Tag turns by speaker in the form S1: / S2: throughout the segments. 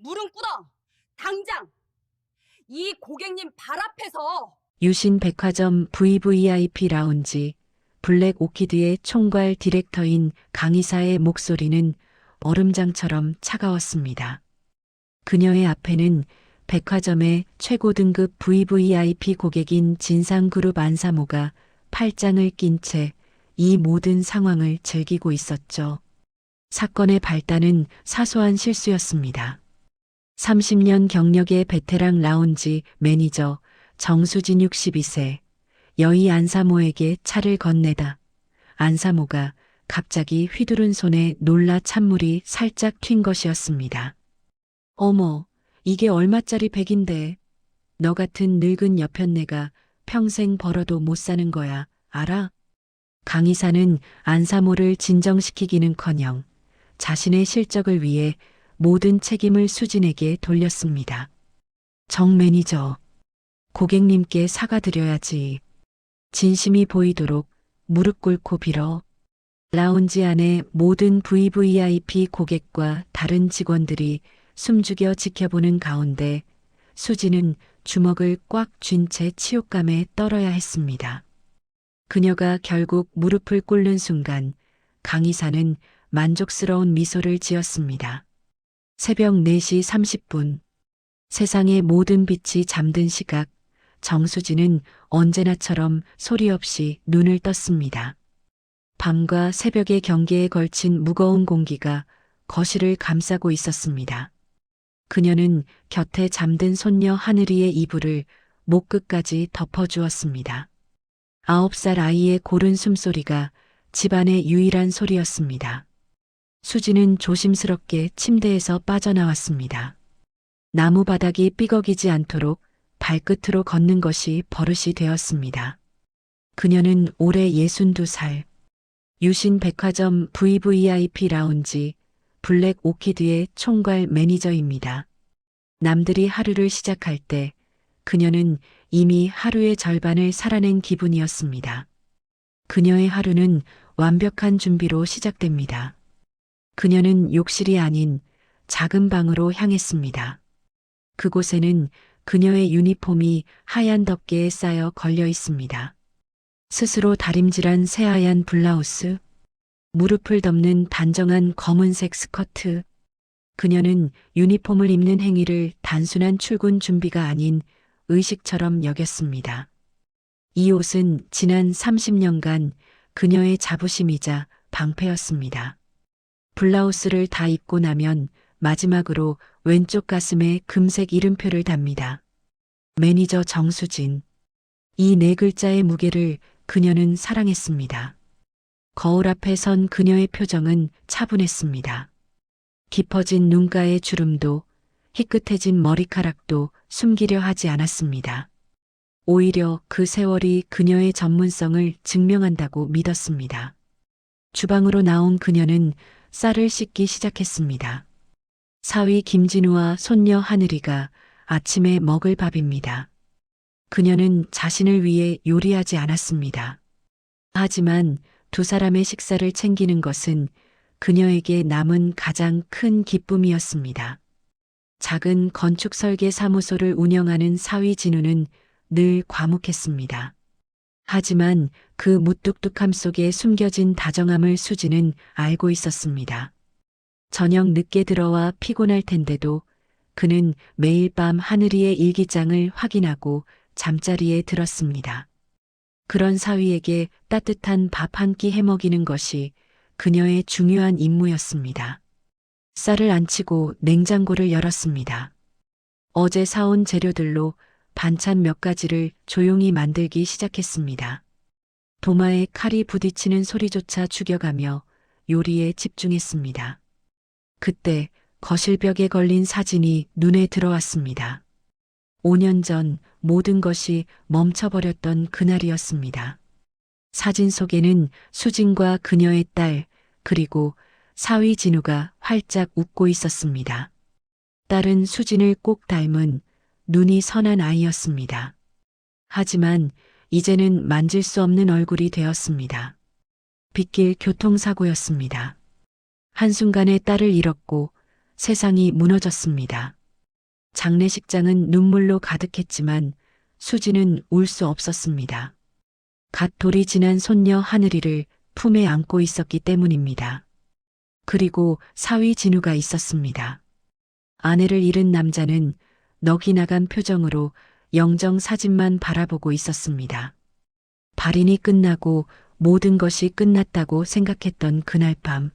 S1: 물은 끊어. 당장 이 고객님 발 앞에서.
S2: 유신 백화점 VVIP 라운지 블랙 오키드의 총괄 디렉터인 강이사의 목소리는 얼음장처럼 차가웠습니다. 그녀의 앞에는 백화점의 최고 등급 VVIP 고객인 진상그룹 안사모가 팔짱을 낀 채 이 모든 상황을 즐기고 있었죠. 사건의 발단은 사소한 실수였습니다. 30년 경력의 베테랑 라운지 매니저 정수진 62세, 여의 안사모에게 차를 건네다 안사모가 갑자기 휘두른 손에 놀라 찬물이 살짝 튄 것이었습니다. 어머, 이게 얼마짜리 백인데. 너 같은 늙은 여편네가 평생 벌어도 못 사는 거야, 알아? 강이사는 안사모를 진정시키기는커녕 자신의 실적을 위해 모든 책임을 수진에게 돌렸습니다. 정 매니저, 고객님께 사과드려야지. 진심이 보이도록 무릎 꿇고 빌어. 라운지 안에 모든 VVIP 고객과 다른 직원들이 숨죽여 지켜보는 가운데 수지는 주먹을 꽉 쥔 채 치욕감에 떨어야 했습니다. 그녀가 결국 무릎을 꿇는 순간 강이사는 만족스러운 미소를 지었습니다. 새벽 4시 30분. 세상의 모든 빛이 잠든 시각, 정수진은 언제나처럼 소리 없이 눈을 떴습니다. 밤과 새벽의 경계에 걸친 무거운 공기가 거실을 감싸고 있었습니다. 그녀는 곁에 잠든 손녀 하늘이의 이불을 목 끝까지 덮어주었습니다. 9살 아이의 고른 숨소리가 집안의 유일한 소리였습니다. 수지는 조심스럽게 침대에서 빠져나왔습니다. 나무 바닥이 삐걱이지 않도록 발끝으로 걷는 것이 버릇이 되었습니다. 그녀는 올해 62살, 유신 백화점 VVIP 라운지 블랙 오키드의 총괄 매니저입니다. 남들이 하루를 시작할 때 그녀는 이미 하루의 절반을 살아낸 기분이었습니다. 그녀의 하루는 완벽한 준비로 시작됩니다. 그녀는 욕실이 아닌 작은 방으로 향했습니다. 그곳에는 그녀의 유니폼이 하얀 덮개에 쌓여 걸려 있습니다. 스스로 다림질한 새하얀 블라우스, 무릎을 덮는 단정한 검은색 스커트. 그녀는 유니폼을 입는 행위를 단순한 출근 준비가 아닌 의식처럼 여겼습니다. 이 옷은 지난 30년간 그녀의 자부심이자 방패였습니다. 블라우스를 다 입고 나면 마지막으로 왼쪽 가슴에 금색 이름표를 답니다. 매니저 정수진. 이 네 글자의 무게를 그녀는 사랑했습니다. 거울 앞에 선 그녀의 표정은 차분했습니다. 깊어진 눈가의 주름도 희끗해진 머리카락도 숨기려 하지 않았습니다. 오히려 그 세월이 그녀의 전문성을 증명한다고 믿었습니다. 주방으로 나온 그녀는 쌀을 씻기 시작했습니다. 사위 김진우와 손녀 하늘이가 아침에 먹을 밥입니다. 그녀는 자신을 위해 요리하지 않았습니다. 하지만 두 사람의 식사를 챙기는 것은 그녀에게 남은 가장 큰 기쁨이었습니다. 작은 건축 설계 사무소를 운영하는 사위 진우는 늘 과묵했습니다. 하지만 그 무뚝뚝함 속에 숨겨진 다정함을 수지는 알고 있었습니다. 저녁 늦게 들어와 피곤할 텐데도 그는 매일 밤 하늘이의 일기장을 확인하고 잠자리에 들었습니다. 그런 사위에게 따뜻한 밥 한 끼 해먹이는 것이 그녀의 중요한 임무였습니다. 쌀을 안 치고 냉장고를 열었습니다. 어제 사온 재료들로 반찬 몇 가지를 조용히 만들기 시작했습니다. 도마에 칼이 부딪히는 소리조차 죽여가며 요리에 집중했습니다. 그때 거실벽에 걸린 사진이 눈에 들어왔습니다. 5년 전 모든 것이 멈춰버렸던 그날이었습니다. 사진 속에는 수진과 그녀의 딸, 그리고 사위 진우가 활짝 웃고 있었습니다. 딸은 수진을 꼭 닮은 눈이 선한 아이였습니다. 하지만 이제는 만질 수 없는 얼굴이 되었습니다. 빗길 교통사고였습니다. 한순간에 딸을 잃었고 세상이 무너졌습니다. 장례식장은 눈물로 가득했지만 수지는 울 수 없었습니다. 갓 돌이 지난 손녀 하늘이를 품에 안고 있었기 때문입니다. 그리고 사위 진우가 있었습니다. 아내를 잃은 남자는 넋이 나간 표정으로 영정 사진만 바라보고 있었습니다. 발인이 끝나고 모든 것이 끝났다고 생각했던 그날 밤,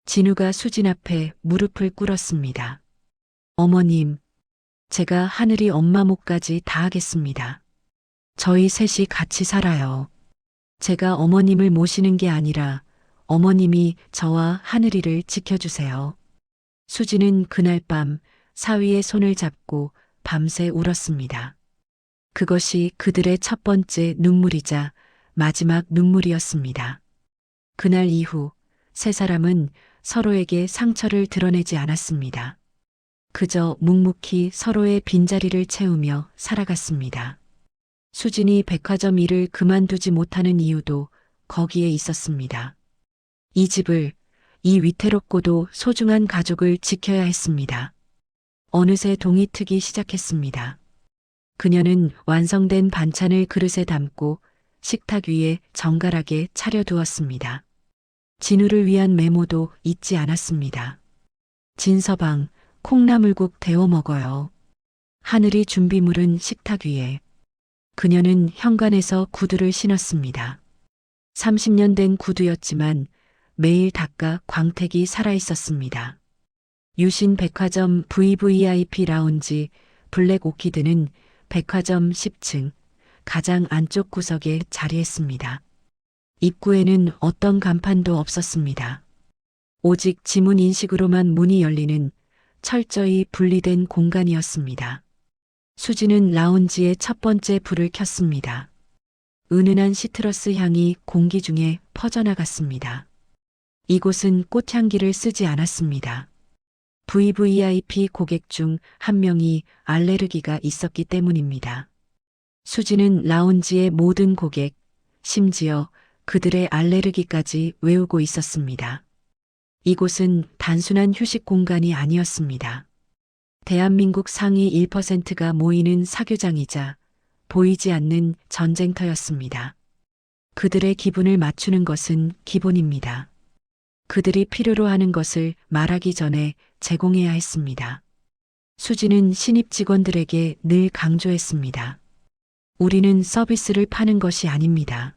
S2: 진우가 수진 앞에 무릎을 꿇었습니다. 어머님, 제가 하늘이 엄마 몫까지 다 하겠습니다. 저희 셋이 같이 살아요. 제가 어머님을 모시는 게 아니라 어머님이 저와 하늘이를 지켜주세요. 수지는 그날 밤 사위의 손을 잡고 밤새 울었습니다. 그것이 그들의 첫 번째 눈물이자 마지막 눈물이었습니다. 그날 이후 세 사람은 서로에게 상처를 드러내지 않았습니다. 그저 묵묵히 서로의 빈자리를 채우며 살아갔습니다. 수진이 백화점 일을 그만두지 못하는 이유도 거기에 있었습니다. 이 집을, 이 위태롭고도 소중한 가족을 지켜야 했습니다. 어느새 동이 트기 시작했습니다. 그녀는 완성된 반찬을 그릇에 담고 식탁 위에 정갈하게 차려두었습니다. 진우를 위한 메모도 잊지 않았습니다. 진서방, 콩나물국 데워 먹어요. 하늘이 준비물은 식탁 위에. 그녀는 현관에서 구두를 신었습니다. 30년 된 구두였지만 매일 닦아 광택이 살아있었습니다. 유신 백화점 VVIP 라운지 블랙 오키드는 백화점 10층 가장 안쪽 구석에 자리했습니다. 입구에는 어떤 간판도 없었습니다. 오직 지문 인식으로만 문이 열리는 철저히 분리된 공간이었습니다. 수지는 라운지의 첫 번째 불을 켰습니다. 은은한 시트러스 향이 공기 중에 퍼져나갔습니다. 이곳은 꽃향기를 쓰지 않았습니다. VVIP 고객 중 한 명이 알레르기가 있었기 때문입니다. 수지는 라운지의 모든 고객, 심지어 그들의 알레르기까지 외우고 있었습니다. 이곳은 단순한 휴식 공간이 아니었습니다. 대한민국 상위 1%가 모이는 사교장이자 보이지 않는 전쟁터였습니다. 그들의 기분을 맞추는 것은 기본입니다. 그들이 필요로 하는 것을 말하기 전에 제공해야 했습니다. 수지는 신입 직원들에게 늘 강조했습니다. 우리는 서비스를 파는 것이 아닙니다.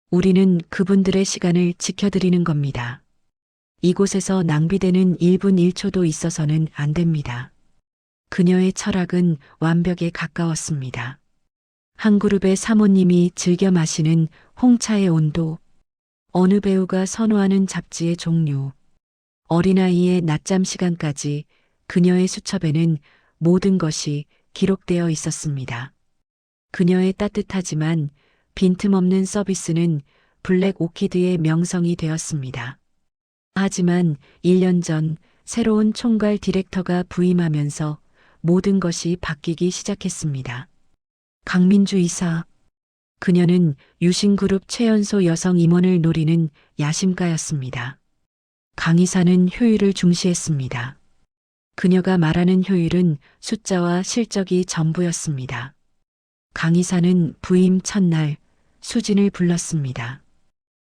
S2: 우리는 그분들의 시간을 지켜드리는 겁니다. 이곳에서 낭비되는 1분 1초도 있어서는 안 됩니다. 그녀의 철학은 완벽에 가까웠습니다. 한 그룹의 사모님이 즐겨 마시는 홍차의 온도, 어느 배우가 선호하는 잡지의 종류, 어린아이의 낮잠 시간까지 그녀의 수첩에는 모든 것이 기록되어 있었습니다. 그녀의 따뜻하지만 빈틈없는 서비스는 블랙 오키드의 명성이 되었습니다. 하지만 1년 전 새로운 총괄 디렉터가 부임하면서 모든 것이 바뀌기 시작했습니다. 강민주 이사. 그녀는 유신그룹 최연소 여성 임원을 노리는 야심가였습니다. 강 이사는 효율을 중시했습니다. 그녀가 말하는 효율은 숫자와 실적이 전부였습니다. 강 이사는 부임 첫날 수진을 불렀습니다.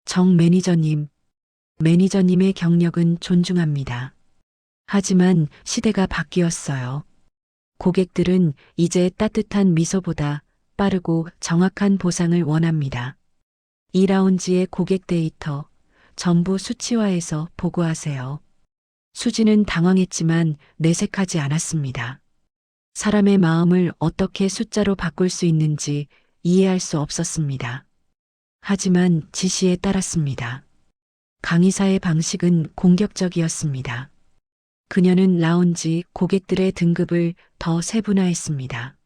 S2: 정 매니저님, 매니저님의 경력은 존중합니다. 하지만 시대가 바뀌었어요. 고객들은 이제 따뜻한 미소보다 빠르고 정확한 보상을 원합니다. 이 라운지의 고객 데이터 전부 수치화해서 보고하세요. 수지는 당황했지만 내색하지 않았습니다. 사람의 마음을 어떻게 숫자로 바꿀 수 있는지 이해할 수 없었습니다. 하지만 지시에 따랐습니다. 강의사의 방식은 공격적이었습니다. 그녀는 라운지 고객들의 등급을 더 세분화했습니다.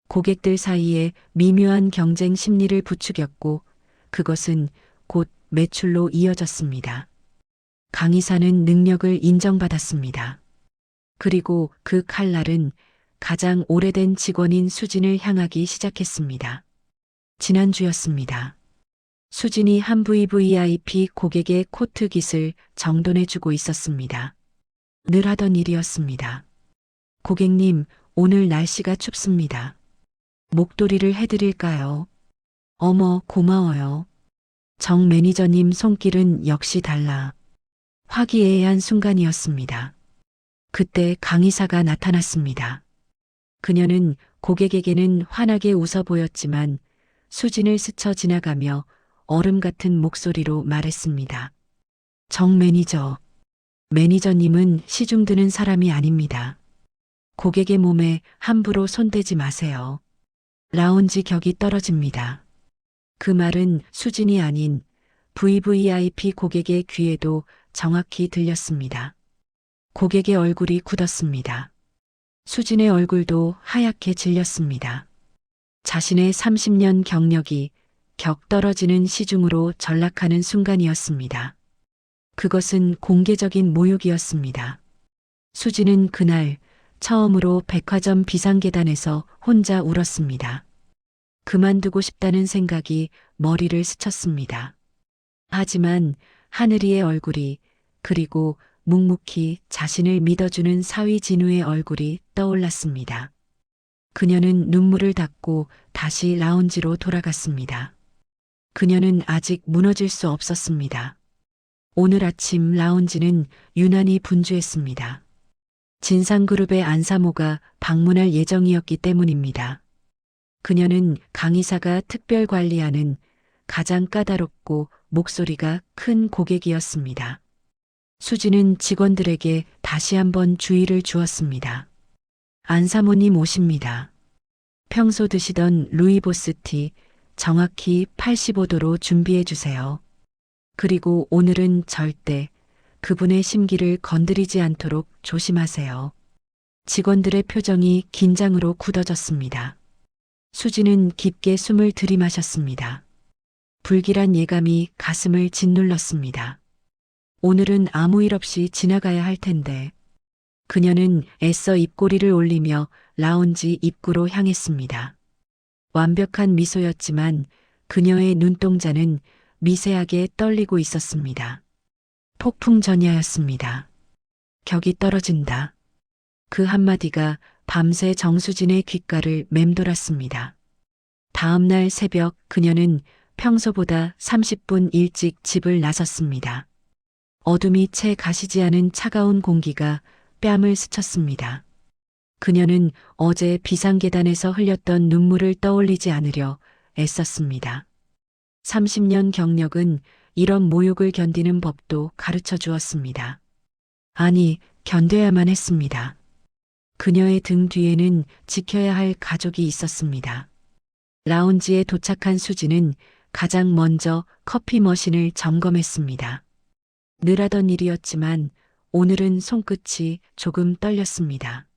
S2: 고객들 사이에 미묘한 경쟁 심리를 부추겼고 그것은 곧 매출로 이어졌습니다. 강의사는 능력을 인정받았습니다. 그리고 그 칼날은 가장 오래된 직원인 수진을 향하기 시작했습니다. 지난주였습니다. 수진이 한 VVIP 고객의 코트 깃을 정돈해주고 있었습니다. 늘 하던 일이었습니다. 고객님, 오늘 날씨가 춥습니다. 목도리를 해드릴까요? 어머, 고마워요. 정 매니저님 손길은 역시 달라. 화기애애한 순간이었습니다. 그때 강의사가 나타났습니다. 그녀는 고객에게는 환하게 웃어 보였지만 수진을 스쳐 지나가며 얼음 같은 목소리로 말했습니다. 정 매니저. 매니저님은 시중 드는 사람이 아닙니다. 고객의 몸에 함부로 손대지 마세요. 라운지 격이 떨어집니다. 그 말은 수진이 아닌 VVIP 고객의 귀에도 정확히 들렸습니다. 고객의 얼굴이 굳었습니다. 수진의 얼굴도 하얗게 질렸습니다. 자신의 30년 경력이 격 떨어지는 시중으로 전락하는 순간이었습니다. 그것은 공개적인 모욕이었습니다. 수진은 그날 처음으로 백화점 비상계단에서 혼자 울었습니다. 그만두고 싶다는 생각이 머리를 스쳤습니다. 하지만 하늘이의 얼굴이 그리고 묵묵히 자신을 믿어주는 사위 진우의 얼굴이 떠올랐습니다. 그녀는 눈물을 닦고 다시 라운지로 돌아갔습니다. 그녀는 아직 무너질 수 없었습니다. 오늘 아침 라운지는 유난히 분주했습니다. 진상그룹의 안사모가 방문할 예정이었기 때문입니다. 그녀는 강의사가 특별 관리하는 가장 까다롭고 목소리가 큰 고객이었습니다. 수지는 직원들에게 다시 한번 주의를 주었습니다. 안사모님 오십니다. 평소 드시던 루이보스티 정확히 85도로 준비해 주세요. 그리고 오늘은 절대 그분의 심기를 건드리지 않도록 조심하세요. 직원들의 표정이 긴장으로 굳어졌습니다. 수지는 깊게 숨을 들이마셨습니다. 불길한 예감이 가슴을 짓눌렀습니다. 오늘은 아무 일 없이 지나가야 할 텐데. 그녀는 애써 입꼬리를 올리며 라운지 입구로 향했습니다. 완벽한 미소였지만 그녀의 눈동자는 미세하게 떨리고 있었습니다. 폭풍 전야였습니다. 격이 떨어진다. 그 한마디가 밤새 정수진의 귓가를 맴돌았습니다. 다음 날 새벽 그녀는 평소보다 30분 일찍 집을 나섰습니다. 어둠이 채 가시지 않은 차가운 공기가 뺨을 스쳤습니다. 그녀는 어제 비상계단에서 흘렸던 눈물을 떠올리지 않으려 애썼습니다. 30년 경력은 이런 모욕을 견디는 법도 가르쳐 주었습니다. 아니, 견뎌야만 했습니다. 그녀의 등 뒤에는 지켜야 할 가족이 있었습니다. 라운지에 도착한 수지는 가장 먼저 커피 머신을 점검했습니다. 늘 하던 일이었지만 오늘은 손끝이 조금 떨렸습니다.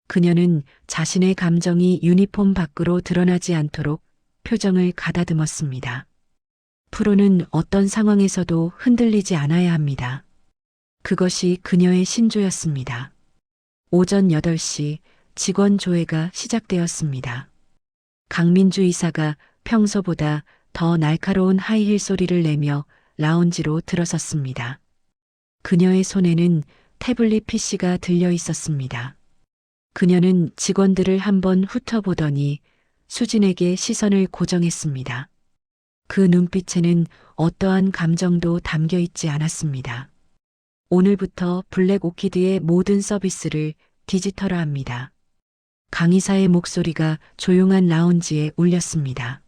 S2: 그녀는 자신의 감정이 유니폼 밖으로 드러나지 않도록 표정을 가다듬었습니다. 프로는 어떤 상황에서도 흔들리지 않아야 합니다. 그것이 그녀의 신조였습니다. 오전 8시 직원 조회가 시작되었습니다. 강민주 이사가 평소보다 더 날카로운 하이힐 소리를 내며 라운지로 들어섰습니다. 그녀의 손에는 태블릿 PC가 들려 있었습니다. 그녀는 직원들을 한번 훑어보더니 수진에게 시선을 고정했습니다. 그 눈빛에는 어떠한 감정도 담겨 있지 않았습니다. 오늘부터 블랙 오키드의 모든 서비스를 디지털화합니다. 강의사의 목소리가 조용한 라운지에 울렸습니다.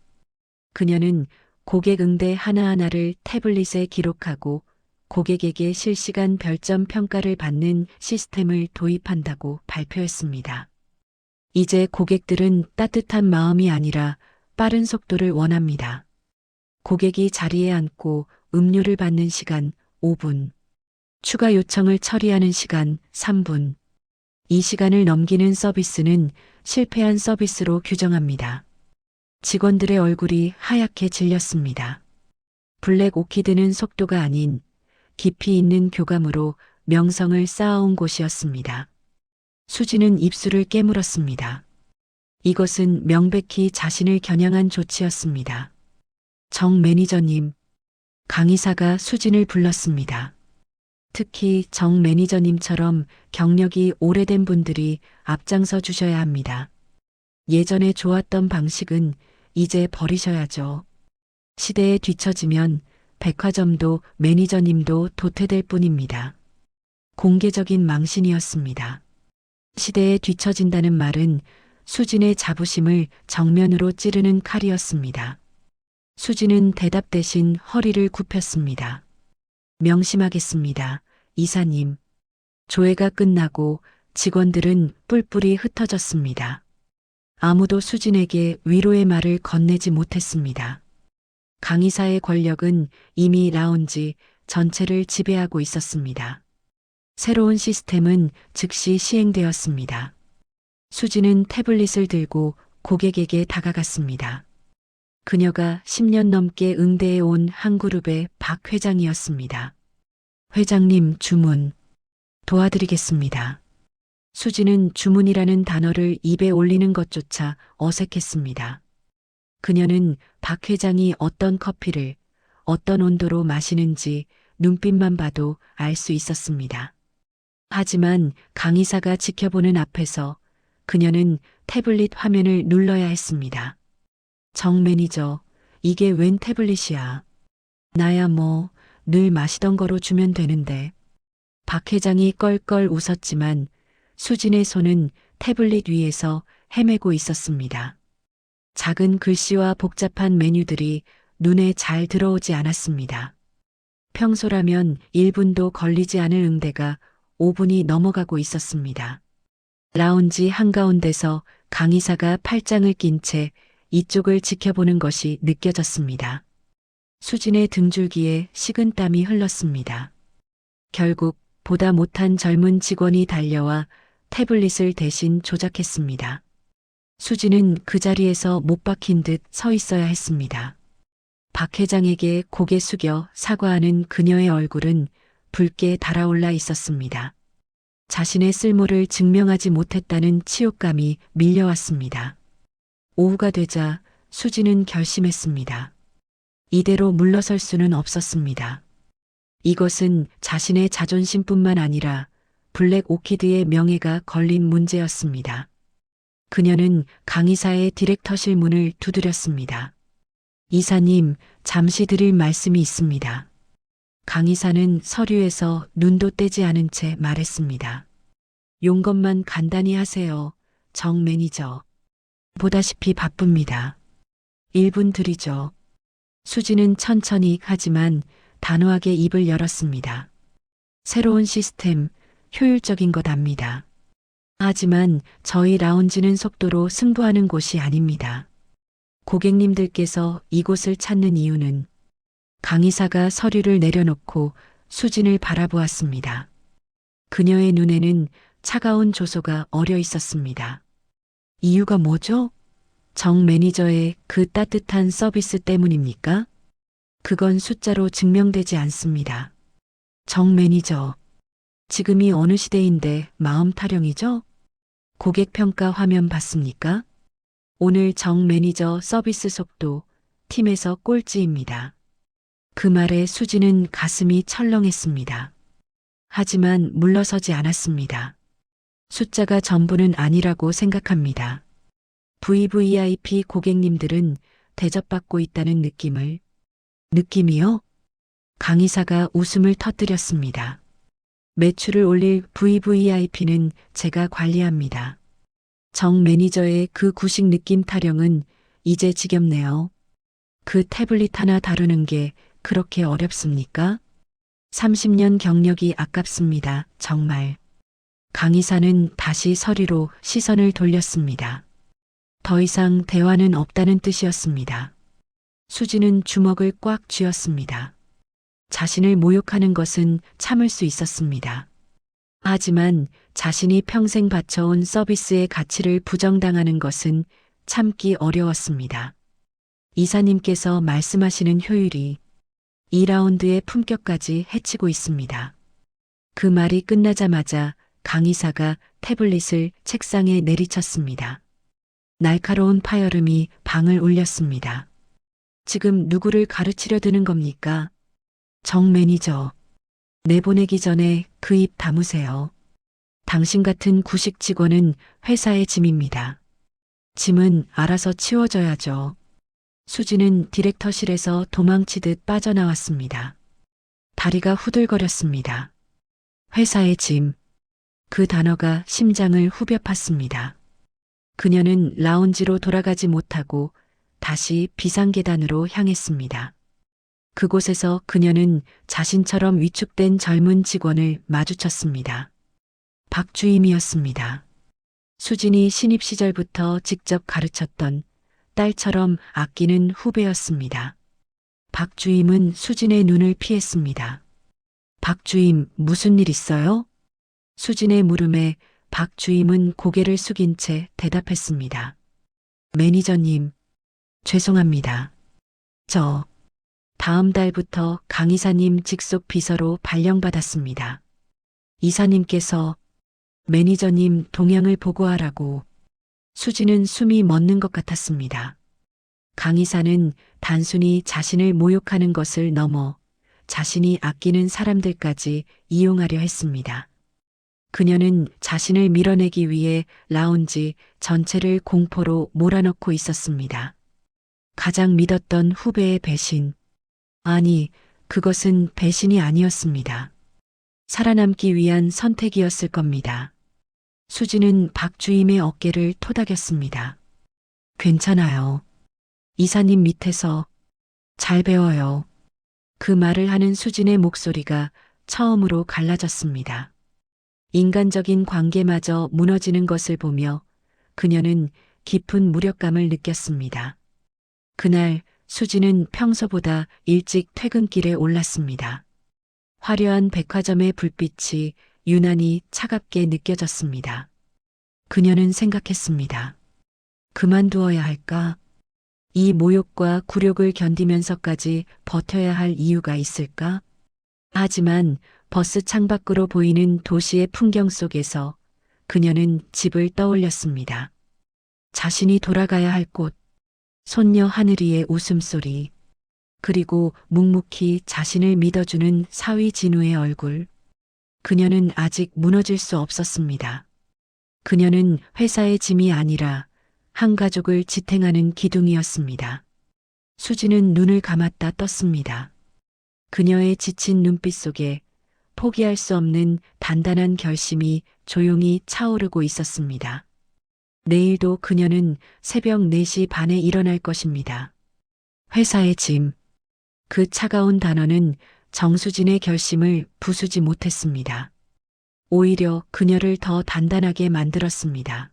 S2: 그녀는 고객 응대 하나하나를 태블릿에 기록하고 고객에게 실시간 별점 평가를 받는 시스템을 도입한다고 발표했습니다. 이제 고객들은 따뜻한 마음이 아니라 빠른 속도를 원합니다. 고객이 자리에 앉고 음료를 받는 시간 5분, 추가 요청을 처리하는 시간 3분. 이 시간을 넘기는 서비스는 실패한 서비스로 규정합니다. 직원들의 얼굴이 하얗게 질렸습니다. 블랙 오키드는 속도가 아닌 깊이 있는 교감으로 명성을 쌓아온 곳이었습니다. 수지는 입술을 깨물었습니다. 이것은 명백히 자신을 겨냥한 조치였습니다. 정 매니저님, 강의사가 수진을 불렀습니다. 특히 정 매니저님처럼 경력이 오래된 분들이 앞장서 주셔야 합니다. 예전에 좋았던 방식은 이제 버리셔야죠. 시대에 뒤처지면 백화점도 매니저님도 도태될 뿐입니다. 공개적인 망신이었습니다. 시대에 뒤처진다는 말은 수진의 자부심을 정면으로 찌르는 칼이었습니다. 수진은 대답 대신 허리를 굽혔습니다. 명심하겠습니다, 이사님. 조회가 끝나고 직원들은 뿔뿔이 흩어졌습니다. 아무도 수진에게 위로의 말을 건네지 못했습니다. 강의사의 권력은 이미 라운지 전체를 지배하고 있었습니다. 새로운 시스템은 즉시 시행되었습니다. 수진은 태블릿을 들고 고객에게 다가갔습니다. 그녀가 10년 넘게 응대해 온 한 그룹의 박 회장이었습니다. 회장님 주문 도와드리겠습니다. 수진은 주문이라는 단어를 입에 올리는 것조차 어색했습니다. 그녀는 박 회장이 어떤 커피를 어떤 온도로 마시는지 눈빛만 봐도 알 수 있었습니다. 하지만 강의사가 지켜보는 앞에서 그녀는 태블릿 화면을 눌러야 했습니다. 정 매니저, 이게 웬 태블릿이야. 나야 뭐 늘 마시던 거로 주면 되는데. 박 회장이 껄껄 웃었지만 수진의 손은 태블릿 위에서 헤매고 있었습니다. 작은 글씨와 복잡한 메뉴들이 눈에 잘 들어오지 않았습니다. 평소라면 1분도 걸리지 않을 응대가 5분이 넘어가고 있었습니다. 라운지 한가운데서 강의사가 팔짱을 낀 채 이쪽을 지켜보는 것이 느껴졌습니다. 수진의 등줄기에 식은땀이 흘렀습니다. 결국 보다 못한 젊은 직원이 달려와 태블릿을 대신 조작했습니다. 수진은 그 자리에서 못 박힌 듯 서 있어야 했습니다. 박 회장에게 고개 숙여 사과하는 그녀의 얼굴은 붉게 달아올라 있었습니다. 자신의 쓸모를 증명하지 못했다는 치욕감이 밀려왔습니다. 오후가 되자 수진은 결심했습니다. 이대로 물러설 수는 없었습니다. 이것은 자신의 자존심뿐만 아니라 블랙 오키드의 명예가 걸린 문제였습니다. 그녀는 강의사의 디렉터실 문을 두드렸습니다. 이사님, 잠시 드릴 말씀이 있습니다. 강의사는 서류에서 눈도 떼지 않은 채 말했습니다. 용건만 간단히 하세요, 정 매니저. 보다시피 바쁩니다. 1분 드리죠. 수지는 천천히 하지만 단호하게 입을 열었습니다. 새로운 시스템, 효율적인 것 압니다. 하지만 저희 라운지는 속도로 승부하는 곳이 아닙니다. 고객님들께서 이곳을 찾는 이유는 강의사가 서류를 내려놓고 수진을 바라보았습니다. 그녀의 눈에는 차가운 조소가 어려 있었습니다. 이유가 뭐죠? 정 매니저의 그 따뜻한 서비스 때문입니까? 그건 숫자로 증명되지 않습니다. 정 매니저, 지금이 어느 시대인데 마음 타령이죠? 고객 평가 화면 봤습니까? 오늘 정 매니저 서비스 속도 팀에서 꼴찌입니다. 그 말에 수지는 가슴이 철렁했습니다. 하지만 물러서지 않았습니다. 숫자가 전부는 아니라고 생각합니다. VVIP 고객님들은 대접받고 있다는 느낌이요? 강의사가 웃음을 터뜨렸습니다. 매출을 올릴 VVIP는 제가 관리합니다. 정 매니저의 그 구식 느낌 타령은 이제 지겹네요. 그 태블릿 하나 다루는 게 그렇게 어렵습니까? 30년 경력이 아깝습니다. 정말. 강의사는 다시 서류로 시선을 돌렸습니다. 더 이상 대화는 없다는 뜻이었습니다. 수지는 주먹을 꽉 쥐었습니다. 자신을 모욕하는 것은 참을 수 있었습니다. 하지만 자신이 평생 바쳐온 서비스의 가치를 부정당하는 것은 참기 어려웠습니다. 이사님께서 말씀하시는 효율이 2라운드의 품격까지 해치고 있습니다. 그 말이 끝나자마자 강의사가 태블릿을 책상에 내리쳤습니다. 날카로운 파열음이 방을 울렸습니다. 지금 누구를 가르치려 드는 겁니까? 정 매니저. 내보내기 전에 그 입 다무세요. 당신 같은 구식 직원은 회사의 짐입니다. 짐은 알아서 치워져야죠. 수지는 디렉터실에서 도망치듯 빠져나왔습니다. 다리가 후들거렸습니다. 회사의 짐. 그 단어가 심장을 후벼 팠습니다. 그녀는 라운지로 돌아가지 못하고 다시 비상계단으로 향했습니다. 그곳에서 그녀는 자신처럼 위축된 젊은 직원을 마주쳤습니다. 박주임이었습니다. 수진이 신입 시절부터 직접 가르쳤던 딸처럼 아끼는 후배였습니다. 박주임은 수진의 눈을 피했습니다. 박주임, 무슨 일 있어요? 수진의 물음에 박주임은 고개를 숙인 채 대답했습니다. 매니저님, 죄송합니다. 저 다음 달부터 강 이사님 직속 비서로 발령받았습니다. 이사님께서 매니저님 동향을 보고하라고. 수지는 숨이 멎는 것 같았습니다. 강 이사는 단순히 자신을 모욕하는 것을 넘어 자신이 아끼는 사람들까지 이용하려 했습니다. 그녀는 자신을 밀어내기 위해 라운지 전체를 공포로 몰아넣고 있었습니다. 가장 믿었던 후배의 배신. 아니, 그것은 배신이 아니었습니다. 살아남기 위한 선택이었을 겁니다. 수지는 박주임의 어깨를 토닥였습니다. 괜찮아요. 이사님 밑에서 잘 배워요. 그 말을 하는 수진의 목소리가 처음으로 갈라졌습니다. 인간적인 관계마저 무너지는 것을 보며 그녀는 깊은 무력감을 느꼈습니다. 그날 수지는 평소보다 일찍 퇴근길에 올랐습니다. 화려한 백화점의 불빛이 유난히 차갑게 느껴졌습니다. 그녀는 생각했습니다. 그만두어야 할까? 이 모욕과 굴욕을 견디면서까지 버텨야 할 이유가 있을까? 하지만 버스 창밖으로 보이는 도시의 풍경 속에서 그녀는 집을 떠올렸습니다. 자신이 돌아가야 할 곳, 손녀 하늘이의 웃음소리, 그리고 묵묵히 자신을 믿어주는 사위 진우의 얼굴. 그녀는 아직 무너질 수 없었습니다. 그녀는 회사의 짐이 아니라 한 가족을 지탱하는 기둥이었습니다. 수지는 눈을 감았다 떴습니다. 그녀의 지친 눈빛 속에 포기할 수 없는 단단한 결심이 조용히 차오르고 있었습니다. 내일도 그녀는 새벽 4시 반에 일어날 것입니다. 회사의 짐. 그 차가운 단어는 정수진의 결심을 부수지 못했습니다. 오히려 그녀를 더 단단하게 만들었습니다.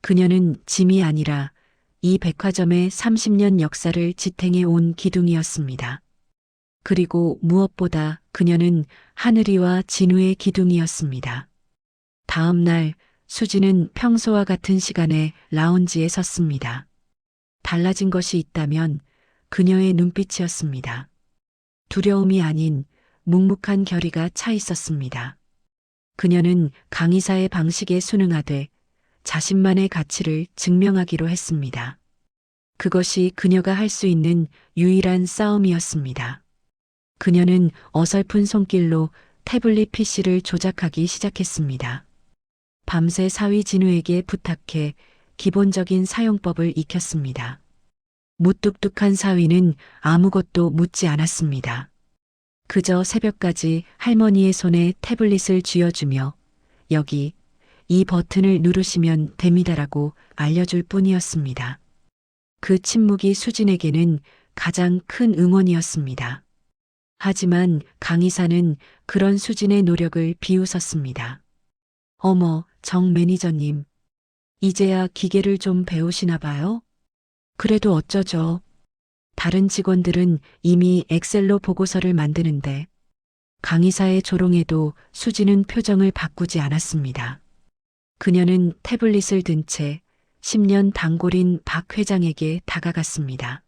S2: 그녀는 짐이 아니라 이 백화점의 30년 역사를 지탱해 온 기둥이었습니다. 그리고 무엇보다 그녀는 하늘이와 진우의 기둥이었습니다. 다음 날 수지는 평소와 같은 시간에 라운지에 섰습니다. 달라진 것이 있다면 그녀의 눈빛이었습니다. 두려움이 아닌 묵묵한 결의가 차 있었습니다. 그녀는 강의사의 방식에 순응하되 자신만의 가치를 증명하기로 했습니다. 그것이 그녀가 할 수 있는 유일한 싸움이었습니다. 그녀는 어설픈 손길로 태블릿 PC를 조작하기 시작했습니다. 밤새 사위 진우에게 부탁해 기본적인 사용법을 익혔습니다. 무뚝뚝한 사위는 아무것도 묻지 않았습니다. 그저 새벽까지 할머니의 손에 태블릿을 쥐어주며 여기 이 버튼을 누르시면 됩니다라고 알려줄 뿐이었습니다. 그 침묵이 수진에게는 가장 큰 응원이었습니다. 하지만 강의사는 그런 수진의 노력을 비웃었습니다. 어머, 정 매니저님. 이제야 기계를 좀 배우시나 봐요? 그래도 어쩌죠. 다른 직원들은 이미 엑셀로 보고서를 만드는데 강의사의 조롱에도 수지는 표정을 바꾸지 않았습니다. 그녀는 태블릿을 든 채 10년 단골인 박 회장에게 다가갔습니다.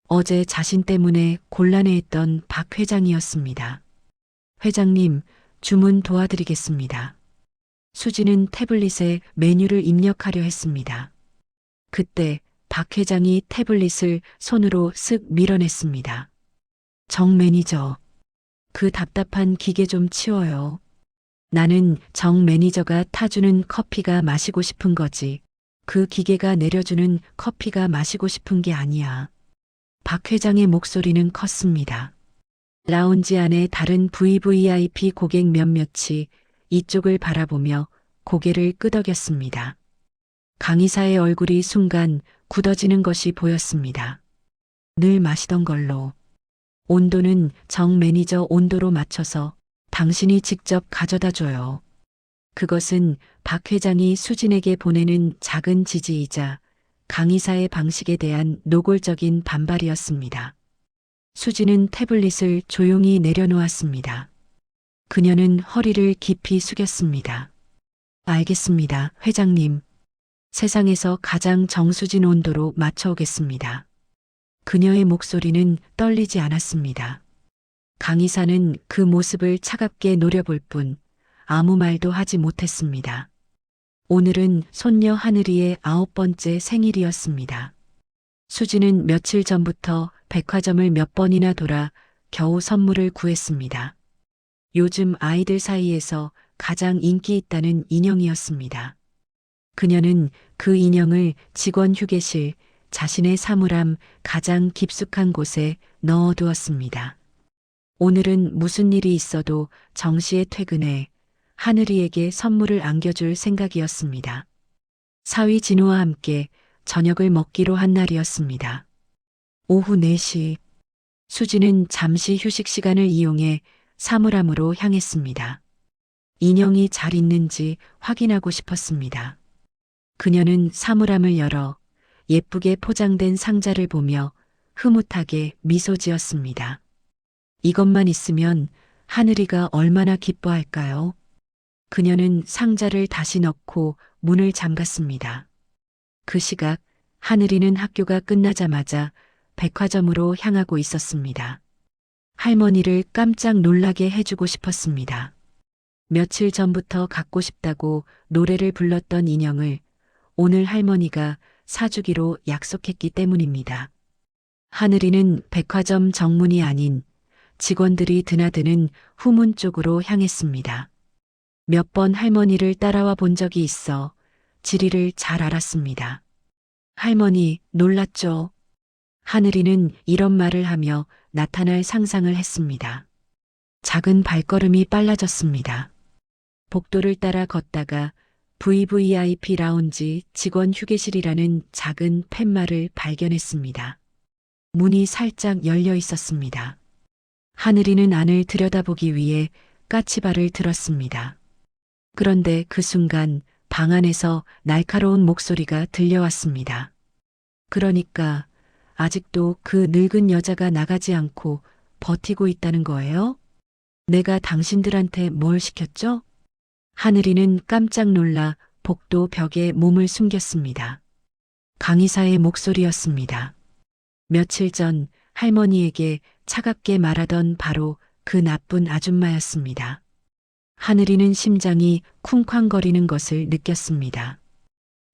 S2: 어제 자신 때문에 곤란해했던 박 회장이었습니다. 회장님, 주문 도와드리겠습니다. 수지는 태블릿에 메뉴를 입력하려 했습니다. 그때 박 회장이 태블릿을 손으로 쓱 밀어냈습니다. 정 매니저, 그 답답한 기계 좀 치워요. 나는 정 매니저가 타주는 커피가 마시고 싶은 거지. 그 기계가 내려주는 커피가 마시고 싶은 게 아니야. 박 회장의 목소리는 컸습니다. 라운지 안에 다른 VVIP 고객 몇몇이 이쪽을 바라보며 고개를 끄덕였습니다. 강의사의 얼굴이 순간 굳어지는 것이 보였습니다. 늘 마시던 걸로. 온도는 정 매니저 온도로 맞춰서 당신이 직접 가져다 줘요. 그것은 박 회장이 수진에게 보내는 작은 지지이자 강의사의 방식에 대한 노골적인 반발이었습니다. 수진은 태블릿을 조용히 내려놓았습니다. 그녀는 허리를 깊이 숙였습니다. 알겠습니다, 회장님. 세상에서 가장 정수진 온도로 맞춰오겠습니다. 그녀의 목소리는 떨리지 않았습니다. 강의사는 그 모습을 차갑게 노려볼 뿐 아무 말도 하지 못했습니다. 오늘은 손녀 하늘이의 9번째 생일이었습니다. 수지는 며칠 전부터 백화점을 몇 번이나 돌아 겨우 선물을 구했습니다. 요즘 아이들 사이에서 가장 인기 있다는 인형이었습니다. 그녀는 그 인형을 직원 휴게실, 자신의 사물함 가장 깊숙한 곳에 넣어두었습니다. 오늘은 무슨 일이 있어도 정시에 퇴근해 하늘이에게 선물을 안겨줄 생각이었습니다. 사위 진우와 함께 저녁을 먹기로 한 날이었습니다. 오후 4시, 수지는 잠시 휴식 시간을 이용해 사물함으로 향했습니다. 인형이 잘 있는지 확인하고 싶었습니다. 그녀는 사물함을 열어 예쁘게 포장된 상자를 보며 흐뭇하게 미소 지었습니다. 이것만 있으면 하늘이가 얼마나 기뻐할까요? 그녀는 상자를 다시 넣고 문을 잠갔습니다. 그 시각 하늘이는 학교가 끝나자마자 백화점으로 향하고 있었습니다. 할머니를 깜짝 놀라게 해주고 싶었습니다. 며칠 전부터 갖고 싶다고 노래를 불렀던 인형을 오늘 할머니가 사주기로 약속했기 때문입니다. 하늘이는 백화점 정문이 아닌 직원들이 드나드는 후문 쪽으로 향했습니다. 몇 번 할머니를 따라와 본 적이 있어 지리를 잘 알았습니다. 할머니, 놀랐죠? 하늘이는 이런 말을 하며 나타날 상상을 했습니다. 작은 발걸음이 빨라졌습니다. 복도를 따라 걷다가 VVIP 라운지 직원 휴게실이라는 작은 팻말을 발견했습니다. 문이 살짝 열려 있었습니다. 하늘이는 안을 들여다보기 위해 까치발을 들었습니다. 그런데 그 순간 방 안에서 날카로운 목소리가 들려왔습니다. 그러니까 아직도 그 늙은 여자가 나가지 않고 버티고 있다는 거예요? 내가 당신들한테 뭘 시켰죠? 하늘이는 깜짝 놀라 복도 벽에 몸을 숨겼습니다. 강의사의 목소리였습니다. 며칠 전 할머니에게 차갑게 말하던 바로 그 나쁜 아줌마였습니다. 하늘이는 심장이 쿵쾅거리는 것을 느꼈습니다.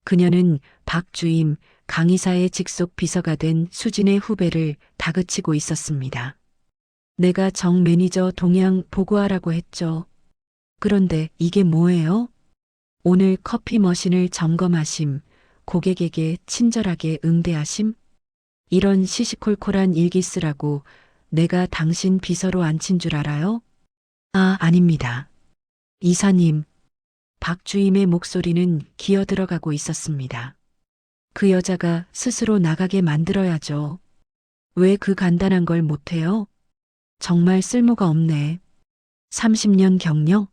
S2: 그녀는 박 주임 강의사의 직속 비서가 된 수진의 후배를 다그치고 있었습니다. 내가 정 매니저 동향 보고하라고 했죠. 그런데 이게 뭐예요? 오늘 커피 머신을 점검하심, 고객에게 친절하게 응대하심? 이런 시시콜콜한 일기 쓰라고 내가 당신 비서로 앉힌 줄 알아요? 아, 아닙니다. 이사님, 박 주임의 목소리는 기어 들어가고 있었습니다. 그 여자가 스스로 나가게 만들어야죠. 왜 그 간단한 걸 못해요? 정말 쓸모가 없네. 30년 경력?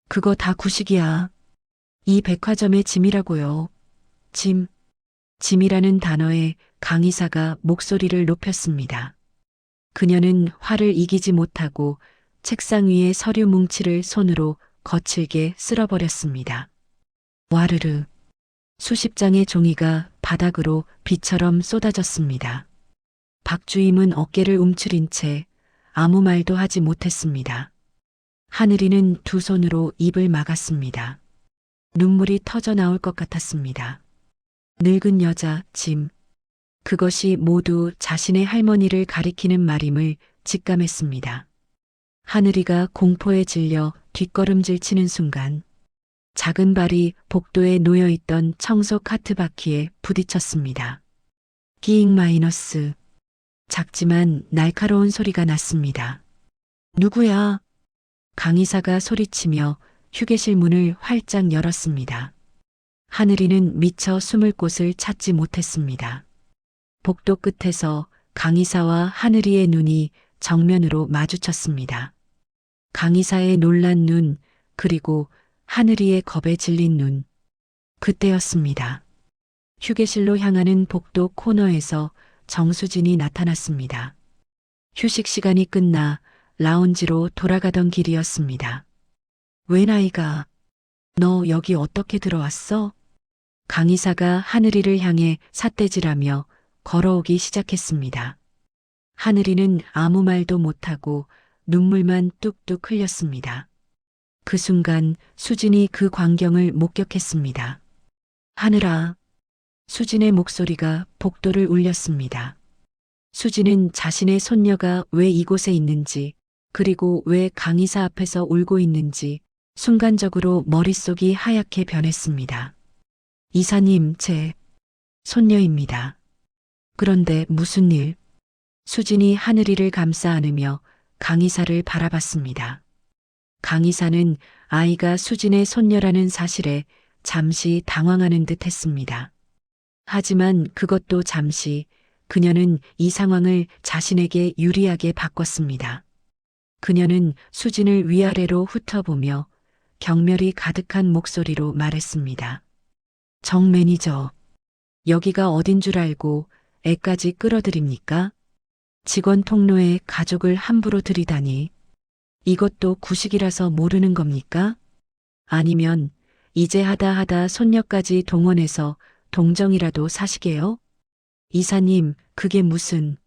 S2: 그거 다 구식이야. 이 백화점의 짐이라고요. 짐. 짐이라는 단어에 강의사가 목소리를 높였습니다. 그녀는 화를 이기지 못하고 책상 위의 서류 뭉치를 손으로 거칠게 쓸어버렸습니다. 와르르. 수십 장의 종이가 바닥으로 비처럼 쏟아졌습니다. 박 주임은 어깨를 움츠린 채 아무 말도 하지 못했습니다. 하늘이는 두 손으로 입을 막았습니다. 눈물이 터져 나올 것 같았습니다. 늙은 여자, 짐. 그것이 모두 자신의 할머니를 가리키는 말임을 직감했습니다. 하늘이가 공포에 질려 뒷걸음질 치는 순간 작은 발이 복도에 놓여있던 청소 카트 바퀴에 부딪혔습니다. 끼잉 마이너스. 작지만 날카로운 소리가 났습니다. 누구야? 강의사가 소리치며 휴게실 문을 활짝 열었습니다. 하늘이는 미처 숨을 곳을 찾지 못했습니다. 복도 끝에서 강의사와 하늘이의 눈이 정면으로 마주쳤습니다. 강의사의 놀란 눈, 그리고 하늘이의 겁에 질린 눈. 그때였습니다. 휴게실로 향하는 복도 코너에서 정수진이 나타났습니다. 휴식 시간이 끝나 라운지로 돌아가던 길이었습니다. 웬 아이가, 너 여기 어떻게 들어왔어? 강의사가 하늘이를 향해 삿대질하며 걸어오기 시작했습니다. 하늘이는 아무 말도 못하고 눈물만 뚝뚝 흘렸습니다. 그 순간 수진이 그 광경을 목격했습니다. 하늘아. 수진의 목소리가 복도를 울렸습니다. 수진은 자신의 손녀가 왜 이곳에 있는지, 그리고 왜 강의사 앞에서 울고 있는지 순간적으로 머릿속이 하얗게 변했습니다. 이사님, 제 손녀입니다. 그런데 무슨 일? 수진이 하늘이를 감싸 안으며 강의사를 바라봤습니다. 강의사는 아이가 수진의 손녀라는 사실에 잠시 당황하는 듯 했습니다. 하지만 그것도 잠시 그녀는 이 상황을 자신에게 유리하게 바꿨습니다. 그녀는 수진을 위아래로 훑어보며 경멸이 가득한 목소리로 말했습니다. 정 매니저, 여기가 어딘 줄 알고 애까지 끌어들입니까? 직원 통로에 가족을 함부로 들이다니. 이것도 구식이라서 모르는 겁니까? 아니면 이제 하다 손녀까지 동원해서 동정이라도 사시게요? 이사님, 그게 무슨...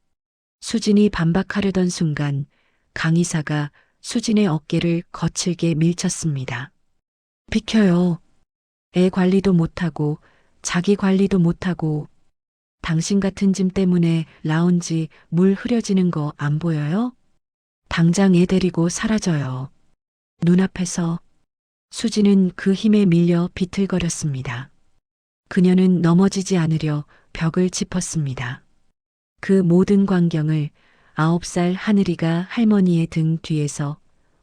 S2: 수진이 반박하려던 순간 강의사가 수진의 어깨를 거칠게 밀쳤습니다. 비켜요. 애 관리도 못하고 자기 관리도 못하고 당신 같은 짐 때문에 라운지 물 흐려지는 거 안 보여요? 당장 애 데리고 사라져요. 눈앞에서. 수진은 그 힘에 밀려 비틀거렸습니다. 그녀는 넘어지지 않으려 벽을 짚었습니다. 그 모든 광경을 9살 하늘이가 할머니의 등 뒤에서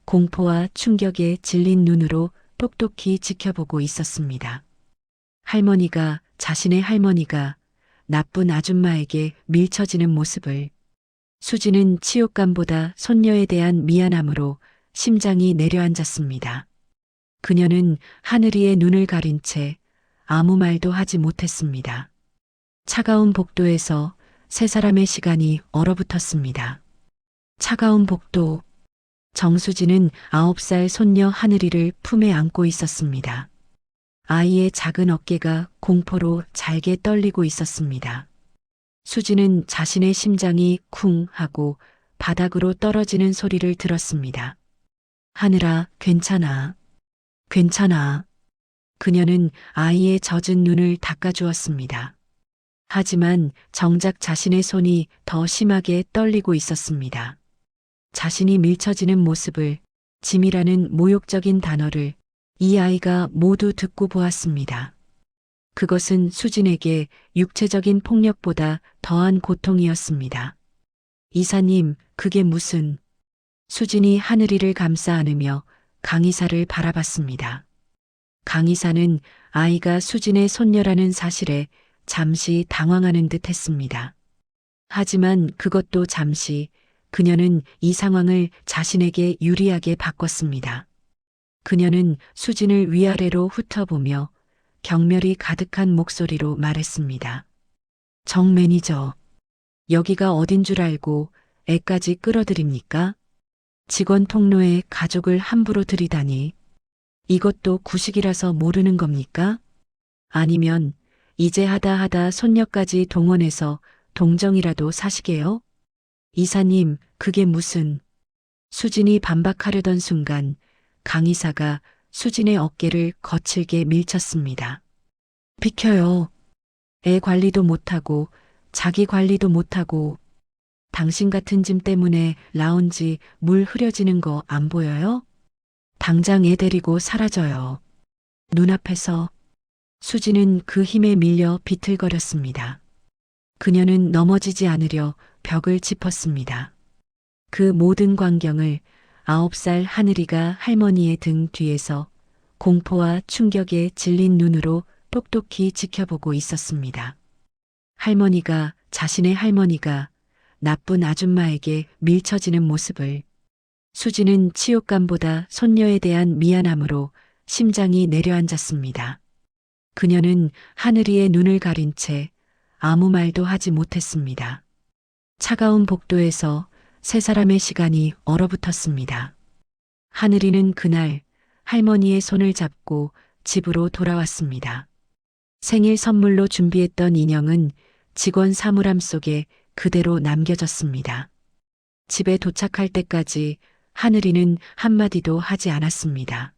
S2: 공포와 충격에 질린 눈으로 똑똑히 지켜보고 있었습니다. 자신의 할머니가 나쁜 아줌마에게 밀쳐지는 모습을. 수지는 치욕감보다 손녀에 대한 미안함으로 심장이 내려앉았습니다. 그녀는 하늘이의 눈을 가린 채 아무 말도 하지 못했습니다. 차가운 복도에서 세 사람의 시간이 얼어붙었습니다. 차가운 복도. 정수진은 9살 손녀 하늘이를 품에 안고 있었습니다. 아이의 작은 어깨가 공포로 잘게 떨리고 있었습니다. 수지는 자신의 심장이 쿵 하고 바닥으로 떨어지는 소리를 들었습니다. 하늘아, 괜찮아. 괜찮아. 그녀는 아이의 젖은 눈을 닦아주었습니다. 하지만 정작 자신의 손이 더 심하게 떨리고 있었습니다. 자신이 밀쳐지는 모습을, 짐이라는 모욕적인 단어를 이 아이가 모두 듣고 보았습니다. 그것은 수진에게 육체적인 폭력보다 더한 고통이었습니다. 이사님, 그게 무슨... 수진이 하늘이를 감싸 안으며 강의사를 바라봤습니다. 강의사는 아이가 수진의 손녀라는 사실에 잠시 당황하는 듯 했습니다. 하지만 그것도 잠시 그녀는 이 상황을 자신에게 유리하게 바꿨습니다. 그녀는 수진을 위아래로 훑어보며 경멸이 가득한 목소리로 말했습니다. 정 매니저, 여기가 어딘 줄 알고 애까지 끌어들입니까? 직원 통로에 가족을 함부로 들이다니. 이것도 구식이라서 모르는 겁니까? 아니면 이제 하다 손녀까지 동원해서 동정이라도 사시게요? 이사님, 그게 무슨... 수진이 반박하려던 순간 강의사가 수진의 어깨를 거칠게 밀쳤습니다. 비켜요. 애 관리도 못하고 자기 관리도 못하고 당신 같은 짐 때문에 라운지 물 흐려지는 거 안 보여요? 당장 애 데리고 사라져요. 눈앞에서 수지는 그 힘에 밀려 비틀거렸습니다. 그녀는 넘어지지 않으려 벽을 짚었습니다. 그 모든 광경을 9살 하늘이가 할머니의 등 뒤에서 공포와 충격에 질린 눈으로 똑똑히 지켜보고 있었습니다. 자신의 할머니가 나쁜 아줌마에게 밀쳐지는 모습을 수지는 치욕감보다 손녀에 대한 미안함으로 심장이 내려앉았습니다. 그녀는 하늘이의 눈을 가린 채 아무 말도 하지 못했습니다. 차가운 복도에서 세 사람의 시간이 얼어붙었습니다. 하늘이는 그날 할머니의 손을 잡고 집으로 돌아왔습니다. 생일 선물로 준비했던 인형은 직원 사물함 속에 그대로 남겨졌습니다. 집에 도착할 때까지 하늘이는 한마디도 하지 않았습니다.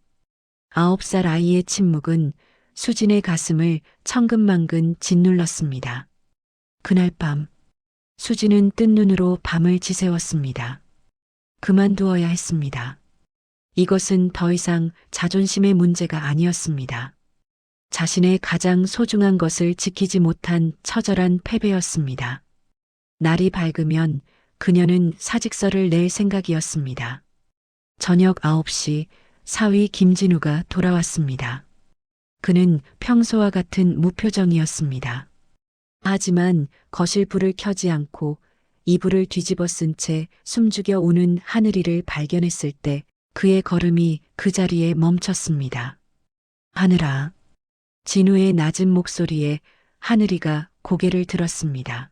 S2: 9살 아이의 침묵은 수진의 가슴을 천근만근 짓눌렀습니다. 그날 밤 수진은 뜬 눈으로 밤을 지새웠습니다. 그만두어야 했습니다. 이것은 더 이상 자존심의 문제가 아니었습니다. 자신의 가장 소중한 것을 지키지 못한 처절한 패배였습니다. 날이 밝으면 그녀는 사직서를 낼 생각이었습니다. 저녁 9시 사위 김진우가 돌아왔습니다. 그는 평소와 같은 무표정이었습니다. 하지만 거실 불을 켜지 않고 이불을 뒤집어 쓴 채 숨죽여 우는 하늘이를 발견했을 때 그의 걸음이 그 자리에 멈췄습니다. 하늘아. 진우의 낮은 목소리에 하늘이가 고개를 들었습니다.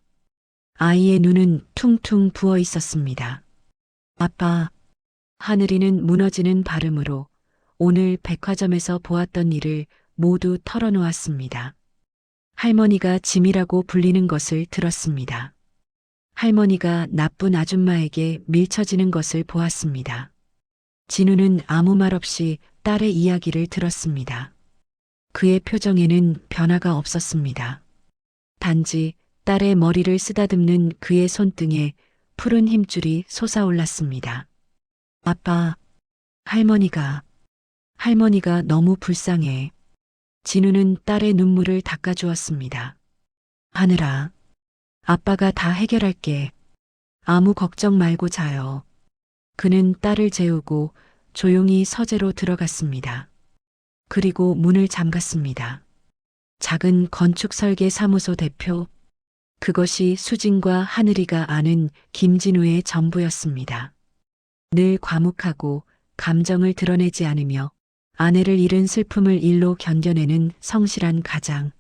S2: 아이의 눈은 퉁퉁 부어 있었습니다. 아빠. 하늘이는 무너지는 발음으로 오늘 백화점에서 보았던 일을 모두 털어놓았습니다. 할머니가 짐이라고 불리는 것을 들었습니다. 할머니가 나쁜 아줌마에게 밀쳐지는 것을 보았습니다. 진우는 아무 말 없이 딸의 이야기를 들었습니다. 그의 표정에는 변화가 없었습니다. 단지 딸의 머리를 쓰다듬는 그의 손등에 푸른 힘줄이 솟아올랐습니다. 아빠, 할머니가 너무 불쌍해. 진우는 딸의 눈물을 닦아주었습니다. 하늘아, 아빠가 다 해결할게. 아무 걱정 말고 자요. 그는 딸을 재우고 조용히 서재로 들어갔습니다. 그리고 문을 잠갔습니다. 작은 건축 설계 사무소 대표. 그것이 수진과 하늘이가 아는 김진우의 전부였습니다. 늘 과묵하고 감정을 드러내지 않으며 아내를 잃은 슬픔을 일로 견뎌내는 성실한 가장.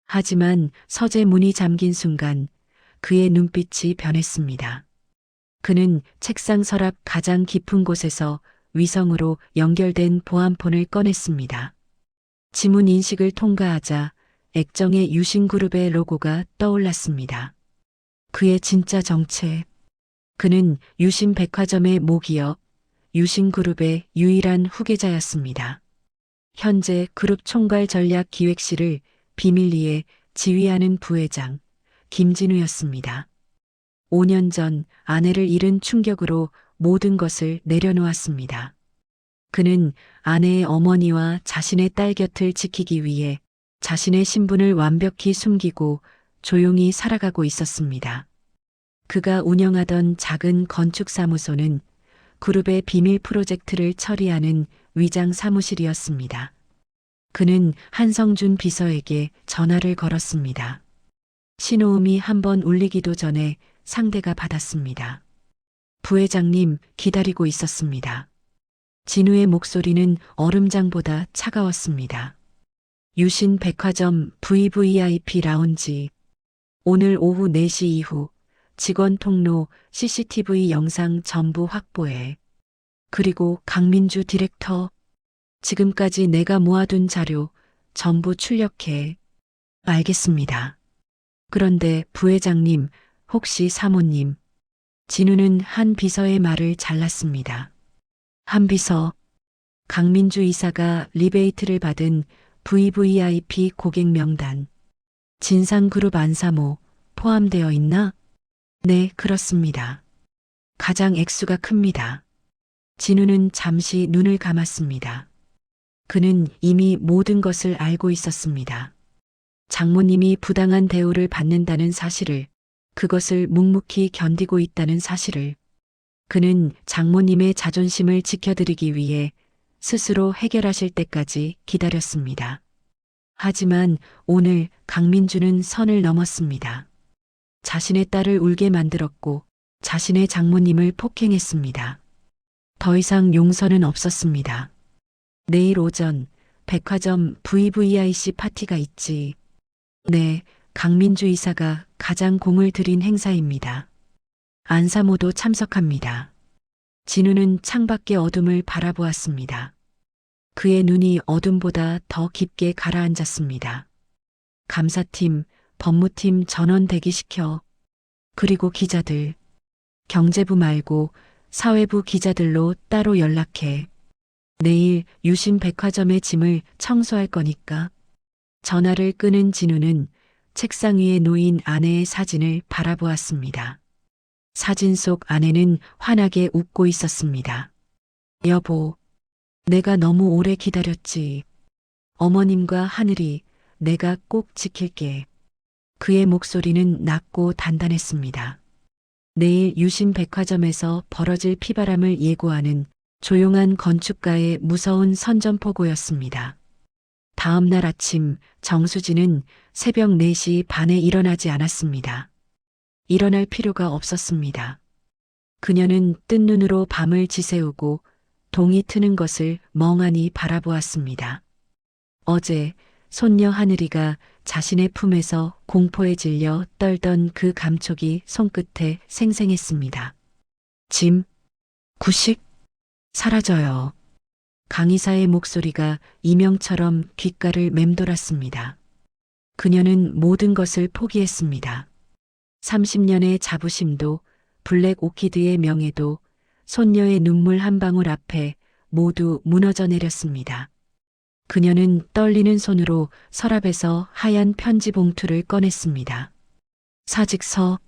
S2: 하지만 서재 문이 잠긴 순간 그의 눈빛이 변했습니다. 그는 책상 서랍 가장 깊은 곳에서 위성으로 연결된 보안폰을 꺼냈습니다. 지문 인식을 통과하자 액정의 유신그룹의 로고가 떠올랐습니다. 그의 진짜 정체. 그는 유신백화점의 모기업, 유신그룹의 유일한 후계자였습니다. 현재 그룹 총괄 전략 기획실을 비밀리에 지휘하는 부회장, 김진우였습니다. 5년 전 아내를 잃은 충격으로 모든 것을 내려놓았습니다. 그는 아내의 어머니와 자신의 딸 곁을 지키기 위해 자신의 신분을 완벽히 숨기고 조용히 살아가고 있었습니다. 그가 운영하던 작은 건축사무소는 그룹의 비밀 프로젝트를 처리하는 위장 사무실이었습니다. 그는 한성준 비서에게 전화를 걸었습니다. 신호음이 한번 울리기도 전에 상대가 받았습니다. 부회장님 기다리고 있었습니다. 진우의 목소리는 얼음장보다 차가웠습니다. 유신 백화점 VVIP 라운지. 오늘 오후 4시 이후 직원 통로 CCTV 영상 전부 확보해. 그리고 강민주 디렉터. 지금까지 내가 모아둔 자료 전부 출력해. 알겠습니다. 그런데 부회장님, 혹시 사모님. 진우는 한 비서의 말을 잘랐습니다. 한 비서. 강민주 이사가 리베이트를 받은 VVIP 고객 명단. 진상그룹 안사모 포함되어 있나? 네, 그렇습니다. 가장 액수가 큽니다. 진우는 잠시 눈을 감았습니다. 그는 이미 모든 것을 알고 있었습니다. 장모님이 부당한 대우를 받는다는 사실을, 그것을 묵묵히 견디고 있다는 사실을, 그는 장모님의 자존심을 지켜드리기 위해 스스로 해결하실 때까지 기다렸습니다. 하지만 오늘 강민주는 선을 넘었습니다. 자신의 딸을 울게 만들었고 자신의 장모님을 폭행했습니다. 더 이상 용서는 없었습니다. 내일 오전 백화점 VVIC 파티가 있지. 네, 강민주 이사가 가장 공을 들인 행사입니다. 안사모도 참석합니다. 진우는 창밖의 어둠을 바라보았습니다. 그의 눈이 어둠보다 더 깊게 가라앉았습니다. 감사팀, 법무팀 전원 대기시켜. 그리고 기자들. 경제부 말고 사회부 기자들로 따로 연락해. 내일 유심 백화점의 짐을 청소할 거니까. 전화를 끄는 진우는 책상 위에 놓인 아내의 사진을 바라보았습니다. 사진 속 아내는 환하게 웃고 있었습니다. 여보, 내가 너무 오래 기다렸지. 어머님과 하늘이 내가 꼭 지킬게. 그의 목소리는 낮고 단단했습니다. 내일 유심 백화점에서 벌어질 피바람을 예고하는 조용한 건축가의 무서운 선전포고였습니다. 다음 날 아침 정수진은 새벽 4시 반에 일어나지 않았습니다. 일어날 필요가 없었습니다. 그녀는 뜬 눈으로 밤을 지새우고 동이 트는 것을 멍하니 바라보았습니다. 어제 손녀 하늘이가 자신의 품에서 공포에 질려 떨던 그 감촉이 손끝에 생생했습니다. 짐, 구식, 사라져요. 강이사의 목소리가 이명처럼 귓가를 맴돌았습니다. 그녀는 모든 것을 포기했습니다. 30년의 자부심도, 블랙 오키드의 명예도, 손녀의 눈물 한 방울 앞에 모두 무너져 내렸습니다. 그녀는 떨리는 손으로 서랍에서 하얀 편지 봉투를 꺼냈습니다. 사직서,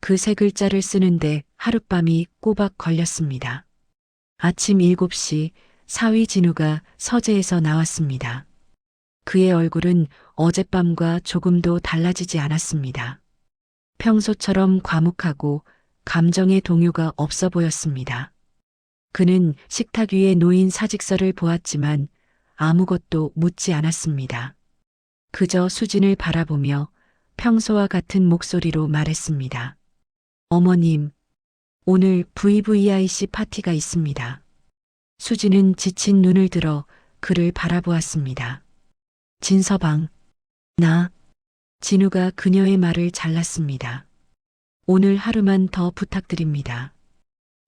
S2: 그 세 글자를 쓰는데 하룻밤이 꼬박 걸렸습니다. 아침 7시 사위 진우가 서재에서 나왔습니다. 그의 얼굴은 어젯밤과 조금도 달라지지 않았습니다. 평소처럼 과묵하고 감정의 동요가 없어 보였습니다. 그는 식탁 위에 놓인 사직서를 보았지만 아무것도 묻지 않았습니다. 그저 수진을 바라보며 평소와 같은 목소리로 말했습니다. 어머님, 오늘 VVIC 파티가 있습니다. 수진은 지친 눈을 들어 그를 바라보았습니다. 진서방, 나, 진우가 그녀의 말을 잘랐습니다. 오늘 하루만 더 부탁드립니다.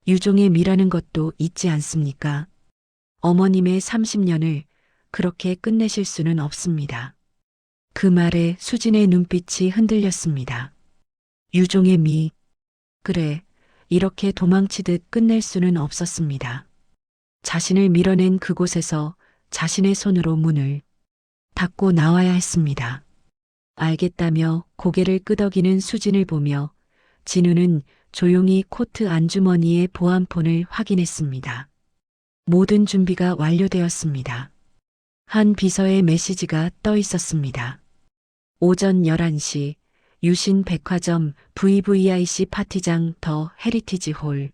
S2: 유종의 미라는 것도 있지 않습니까? 어머님의 30년을 그렇게 끝내실 수는 없습니다. 그 말에 수진의 눈빛이 흔들렸습니다. 유종의 미. 그래, 이렇게 도망치듯 끝낼 수는 없었습니다. 자신을 밀어낸 그곳에서 자신의 손으로 문을 닫고 나와야 했습니다. 알겠다며 고개를 끄덕이는 수진을 보며 진우는 조용히 코트 안주머니의 보안폰을 확인했습니다. 모든 준비가 완료되었습니다. 한 비서의 메시지가 떠 있었습니다. 오전 11시 유신 백화점 VVIC 파티장 더 헤리티지 홀.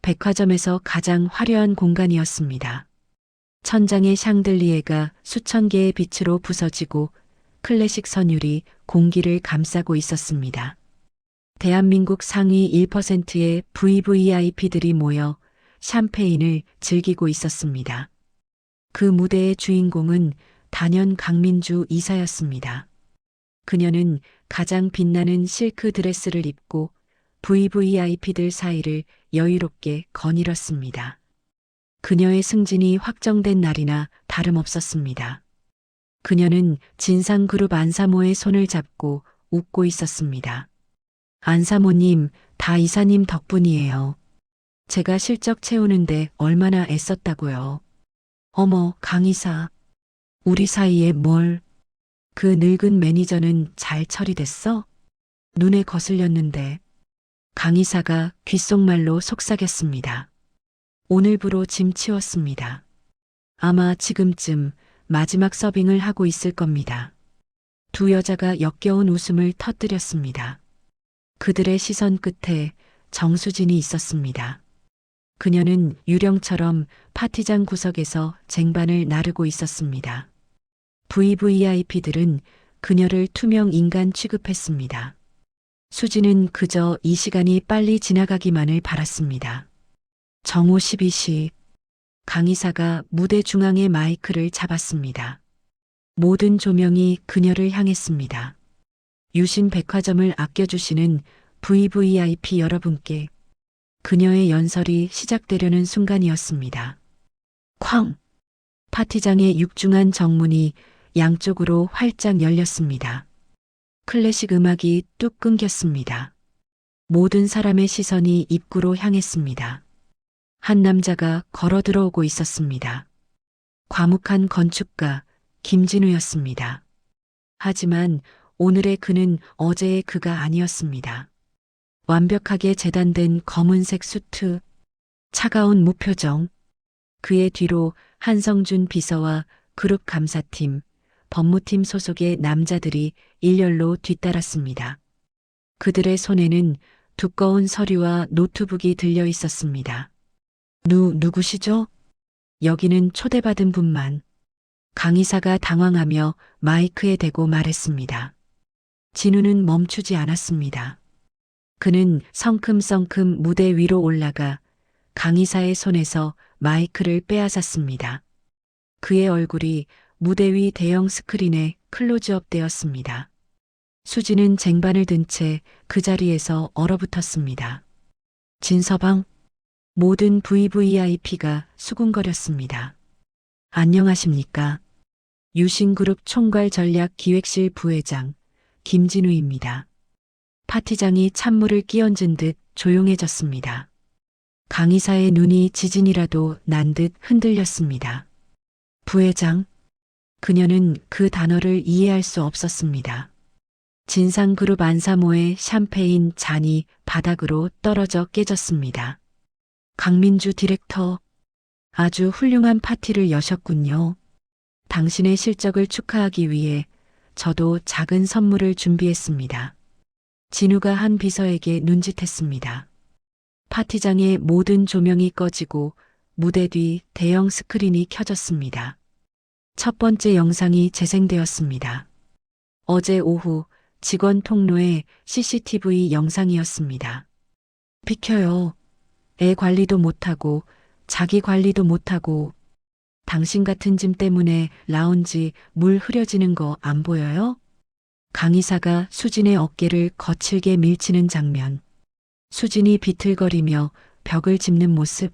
S2: 백화점에서 가장 화려한 공간이었습니다. 천장의 샹들리에가 수천 개의 빛으로 부서지고 클래식 선율이 공기를 감싸고 있었습니다. 대한민국 상위 1%의 VVIP들이 모여 샴페인을 즐기고 있었습니다. 그 무대의 주인공은 단연 강민주 이사였습니다. 그녀는 가장 빛나는 실크 드레스를 입고 VVIP들 사이를 여유롭게 거닐었습니다. 그녀의 승진이 확정된 날이나 다름없었습니다. 그녀는 진상그룹 안사모의 손을 잡고 웃고 있었습니다. 안사모님, 다 이사님 덕분이에요. 제가 실적 채우는데 얼마나 애썼다고요. 어머, 강이사. 우리 사이에 뭘. 그 늙은 매니저는 잘 처리됐어? 눈에 거슬렸는데. 강의사가 귓속말로 속삭였습니다. 오늘부로 짐 치웠습니다. 아마 지금쯤 마지막 서빙을 하고 있을 겁니다. 두 여자가 역겨운 웃음을 터뜨렸습니다. 그들의 시선 끝에 정수진이 있었습니다. 그녀는 유령처럼 파티장 구석에서 쟁반을 나르고 있었습니다. VVIP들은 그녀를 투명 인간 취급했습니다. 수지는 그저 이 시간이 빨리 지나가기만을 바랐습니다. 정오 12시 강의사가 무대 중앙의 마이크를 잡았습니다. 모든 조명이 그녀를 향했습니다. 유신 백화점을 아껴주시는 VVIP 여러분께 그녀의 연설이 시작되려는 순간이었습니다. 쾅! 파티장의 육중한 정문이 양쪽으로 활짝 열렸습니다. 클래식 음악이 뚝 끊겼습니다. 모든 사람의 시선이 입구로 향했습니다. 한 남자가 걸어 들어오고 있었습니다. 과묵한 건축가 김진우였습니다. 하지만 오늘의 그는 어제의 그가 아니었습니다. 완벽하게 재단된 검은색 수트, 차가운 무표정, 그의 뒤로 한성준 비서와 그룹 감사팀, 법무팀 소속의 남자들이 일렬로 뒤따랐습니다. 그들의 손에는 두꺼운 서류와 노트북이 들려 있었습니다. 누구시죠? 여기는 초대받은 분만. 강의사가 당황하며 마이크에 대고 말했습니다. 진우는 멈추지 않았습니다. 그는 성큼성큼 무대 위로 올라가 강의사의 손에서 마이크를 빼앗았습니다. 그의 얼굴이 무대 위 대형 스크린에 클로즈업 되었습니다. 수지는 쟁반을 든 채 그 자리에서 얼어붙었습니다. 진서방, 모든 VVIP가 수군거렸습니다. 안녕하십니까? 유신그룹 총괄 전략 기획실 부회장 김진우입니다. 파티장이 찬물을 끼얹은 듯 조용해졌습니다. 강의사의 눈이 지진이라도 난 듯 흔들렸습니다. 부회장? 그녀는 그 단어를 이해할 수 없었습니다. 진상그룹 안사모의 샴페인 잔이 바닥으로 떨어져 깨졌습니다. 강민주 디렉터, 아주 훌륭한 파티를 여셨군요. 당신의 실적을 축하하기 위해 저도 작은 선물을 준비했습니다. 진우가 한 비서에게 눈짓했습니다. 파티장의 모든 조명이 꺼지고 무대 뒤 대형 스크린이 켜졌습니다. 첫 번째 영상이 재생되었습니다. 어제 오후 직원 통로의 CCTV 영상이었습니다. 비켜요. 애 관리도 못하고 자기 관리도 못하고 당신 같은 짐 때문에 라운지 물 흐려지는 거 안 보여요? 강의사가 수진의 어깨를 거칠게 밀치는 장면. 수진이 비틀거리며 벽을 짚는 모습.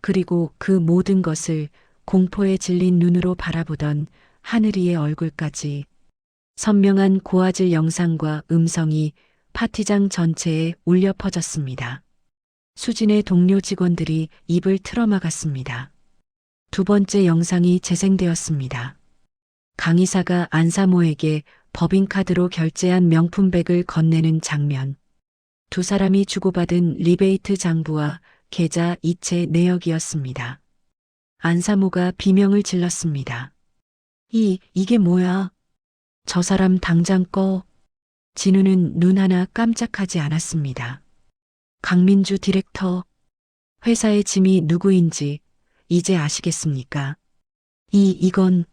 S2: 그리고 그 모든 것을 공포에 질린 눈으로 바라보던 하늘이의 얼굴까지. 선명한 고화질 영상과 음성이 파티장 전체에 울려 퍼졌습니다. 수진의 동료 직원들이 입을 틀어막았습니다. 두 번째 영상이 재생되었습니다. 강의사가 안사모에게 법인카드로 결제한 명품백을 건네는 장면. 두 사람이 주고받은 리베이트 장부와 계좌 이체 내역이었습니다. 안사모가 비명을 질렀습니다. 이게 뭐야? 저 사람 당장 꺼. 진우는 눈 하나 깜짝하지 않았습니다. 강민주 디렉터, 회사의 짐이 누구인지 이제 아시겠습니까? 이건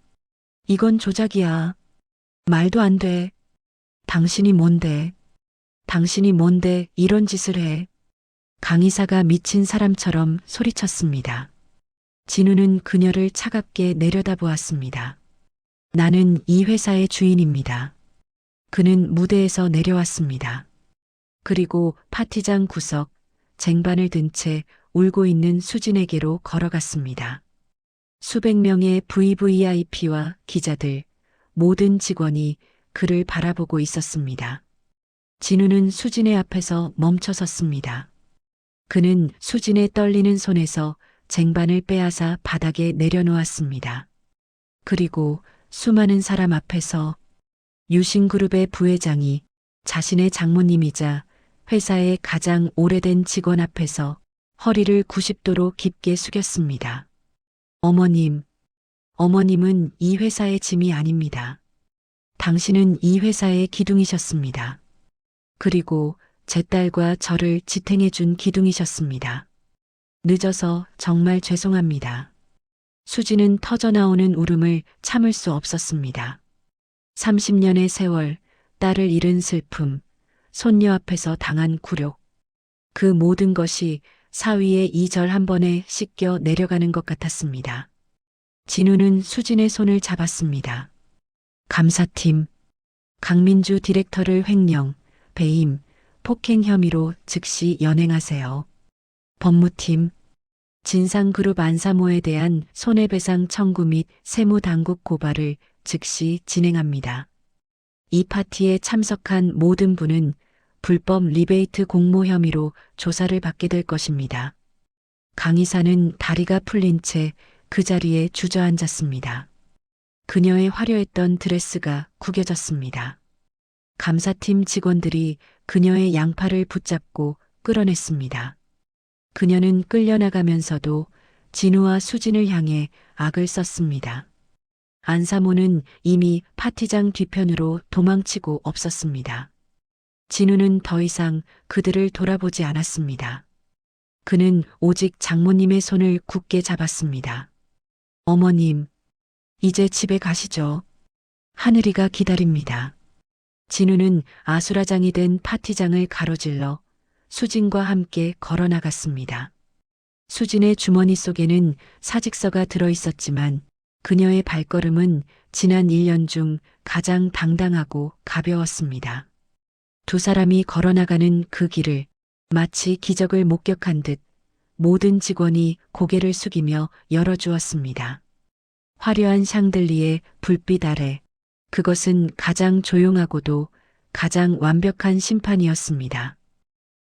S2: 조작이야. 말도 안 돼. 당신이 뭔데 이런 짓을 해. 강의사가 미친 사람처럼 소리쳤습니다. 진우는 그녀를 차갑게 내려다보았습니다. 나는 이 회사의 주인입니다. 그는 무대에서 내려왔습니다. 그리고 파티장 구석, 쟁반을 든 채 울고 있는 수진에게로 걸어갔습니다. 수백 명의 VVIP와 기자들, 모든 직원이 그를 바라보고 있었습니다. 진우는 수진의 앞에서 멈춰섰습니다. 그는 수진의 떨리는 손에서 쟁반을 빼앗아 바닥에 내려놓았습니다. 그리고 수많은 사람 앞에서 유신그룹의 부회장이 자신의 장모님이자 회사의 가장 오래된 직원 앞에서 허리를 90도로 깊게 숙였습니다. 어머님, 어머님은 이 회사의 짐이 아닙니다. 당신은 이 회사의 기둥이셨습니다. 그리고 제 딸과 저를 지탱해 준 기둥이셨습니다. 늦어서 정말 죄송합니다. 수지는 터져나오는 울음을 참을 수 없었습니다. 30년의 세월, 딸을 잃은 슬픔, 손녀 앞에서 당한 굴욕. 그 모든 것이 사위의 이 절 한 번에 씻겨 내려가는 것 같았습니다. 진우는 수진의 손을 잡았습니다. 감사팀, 강민주 디렉터를 횡령, 배임, 폭행 혐의로 즉시 연행하세요. 법무팀, 진상그룹 안사모에 대한 손해배상 청구 및 세무당국 고발을 즉시 진행합니다. 이 파티에 참석한 모든 분은 불법 리베이트 공모 혐의로 조사를 받게 될 것입니다. 강 이사는 다리가 풀린 채 그 자리에 주저앉았습니다. 그녀의 화려했던 드레스가 구겨졌습니다. 감사팀 직원들이 그녀의 양팔을 붙잡고 끌어냈습니다. 그녀는 끌려나가면서도 진우와 수진을 향해 악을 썼습니다. 안사모는 이미 파티장 뒤편으로 도망치고 없었습니다. 진우는 더 이상 그들을 돌아보지 않았습니다. 그는 오직 장모님의 손을 굳게 잡았습니다. 어머님, 이제 집에 가시죠. 하늘이가 기다립니다. 진우는 아수라장이 된 파티장을 가로질러 수진과 함께 걸어 나갔습니다. 수진의 주머니 속에는 사직서가 들어 있었지만 그녀의 발걸음은 지난 1년 중 가장 당당하고 가벼웠습니다. 두 사람이 걸어나가는 그 길을 마치 기적을 목격한 듯 모든 직원이 고개를 숙이며 열어주었습니다. 화려한 샹들리에 불빛 아래 그것은 가장 조용하고도 가장 완벽한 심판이었습니다.